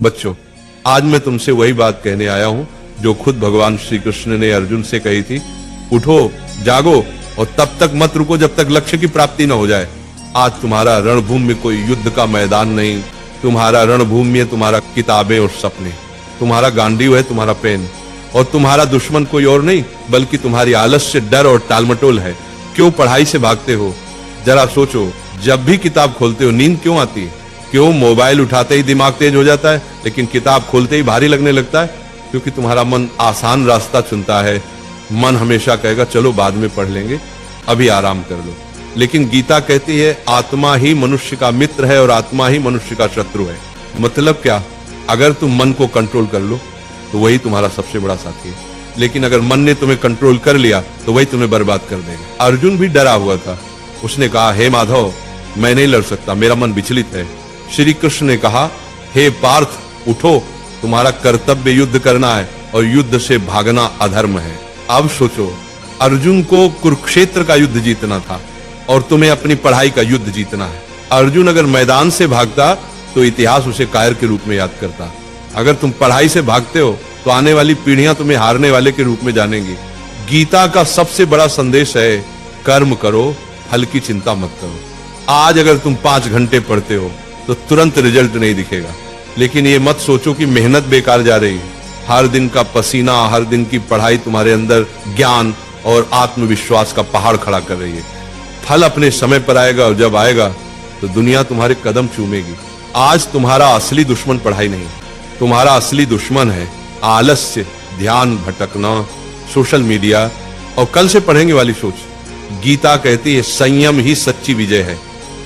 बच्चों, आज मैं तुमसे वही बात कहने आया हूं जो खुद भगवान श्री कृष्ण ने अर्जुन से कही थी। उठो, जागो और तब तक मत रुको जब तक लक्ष्य की प्राप्ति न हो जाए। आज तुम्हारा रणभूमि में कोई युद्ध का मैदान नहीं, तुम्हारा रणभूमि है तुम्हारा किताबें और सपने, तुम्हारा गांडीव है तुम्हारा पेन, और तुम्हारा दुश्मन कोई और नहीं बल्कि तुम्हारी आलस्य, डर और टालमटोल है। क्यों पढ़ाई से भागते हो? जरा सोचो, जब भी किताब खोलते हो नींद क्यों आती है? क्यों मोबाइल उठाते ही दिमाग तेज हो जाता है लेकिन किताब खोलते ही भारी लगने लगता है? क्योंकि तुम्हारा मन आसान रास्ता चुनता है। मन हमेशा कहेगा चलो बाद में पढ़ लेंगे, अभी आराम कर लो। लेकिन गीता कहती है आत्मा ही मनुष्य का मित्र है और आत्मा ही मनुष्य का शत्रु है। मतलब क्या? अगर तुम मन को कंट्रोल कर लो तो वही तुम्हारा सबसे बड़ा साथी है, लेकिन अगर मन ने तुम्हें कंट्रोल कर लिया तो वही तुम्हें बर्बाद कर देगा। अर्जुन भी डरा हुआ था। उसने कहा, हे माधव, मैं नहीं लड़ सकता, मेरा मन विचलित है। श्री कृष्ण ने कहा, हे पार्थ, उठो, तुम्हारा कर्तव्य युद्ध करना है और युद्ध से भागना अधर्म है। अब सोचो, अर्जुन को कुरुक्षेत्र का युद्ध जीतना था और तुम्हें अपनी पढ़ाई का युद्ध जीतना है। अर्जुन अगर मैदान से भागता तो इतिहास उसे कायर के रूप में याद करता। अगर तुम पढ़ाई से भागते हो तो आने वाली पीढ़ियां तुम्हें हारने वाले के रूप में जानेंगी। गीता का सबसे बड़ा संदेश है कर्म करो, फल की चिंता मत करो। आज अगर तुम 5 घंटे पढ़ते हो तो तुरंत रिजल्ट नहीं दिखेगा, लेकिन ये मत सोचो कि मेहनत बेकार जा रही है। हर दिन का पसीना, हर दिन की पढ़ाई तुम्हारे अंदर ज्ञान और आत्मविश्वास का पहाड़ खड़ा कर रही है। फल अपने समय पर आएगा और जब आएगा तो दुनिया तुम्हारे कदम चूमेगी। आज तुम्हारा असली दुश्मन पढ़ाई नहीं, तुम्हारा असली दुश्मन है आलस्य, ध्यान भटकना, सोशल मीडिया और कल से पढ़ेंगे वाली सोच। गीता कहती है संयम ही सच्ची विजय है।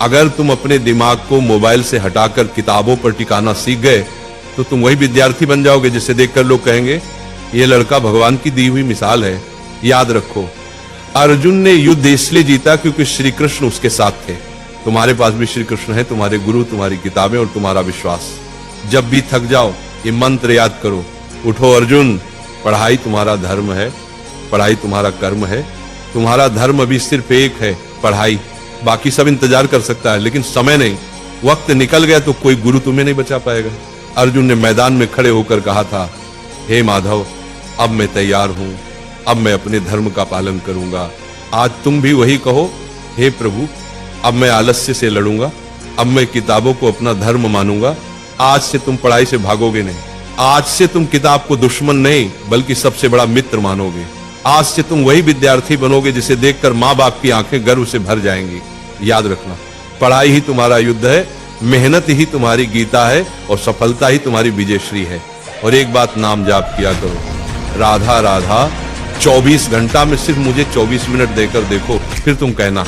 अगर तुम अपने दिमाग को मोबाइल से हटाकर किताबों पर टिकाना सीख गए तो तुम वही विद्यार्थी बन जाओगे जिसे देखकर लोग कहेंगे ये लड़का भगवान की दी हुई मिसाल है। याद रखो, अर्जुन ने युद्ध इसलिए जीता क्योंकि श्री कृष्ण उसके साथ थे। तुम्हारे पास भी श्री कृष्ण है, तुम्हारे गुरु, तुम्हारी किताबें और तुम्हारा विश्वास। जब भी थक जाओ ये मंत्र याद करो, उठो अर्जुन, पढ़ाई तुम्हारा धर्म है, पढ़ाई तुम्हारा कर्म है। तुम्हारा धर्म अभी सिर्फ एक है, पढ़ाई। बाकी सब इंतजार कर सकता है लेकिन समय नहीं। वक्त निकल गया तो कोई गुरु तुम्हें नहीं बचा पाएगा। अर्जुन ने मैदान में खड़े होकर कहा था, हे माधव, अब मैं तैयार हूं, अब मैं अपने धर्म का पालन करूंगा। आज तुम भी वही कहो, हे प्रभु, अब मैं आलस्य से लड़ूंगा, अब मैं किताबों को अपना धर्म मानूंगा। आज से तुम पढ़ाई से भागोगे नहीं, आज से तुम किताब को दुश्मन नहीं बल्कि सबसे बड़ा मित्र मानोगे। आज से तुम वही विद्यार्थी बनोगे जिसे देखकर माँ बाप की आंखें गर्व से भर जाएंगी। याद रखना, पढ़ाई ही तुम्हारा युद्ध है, मेहनत ही तुम्हारी गीता है और सफलता ही तुम्हारी विजयश्री है। और एक बात नाम जाप किया करो, राधा राधा। 24 घंटा में सिर्फ मुझे 24 मिनट देकर देखो, फिर तुम कहना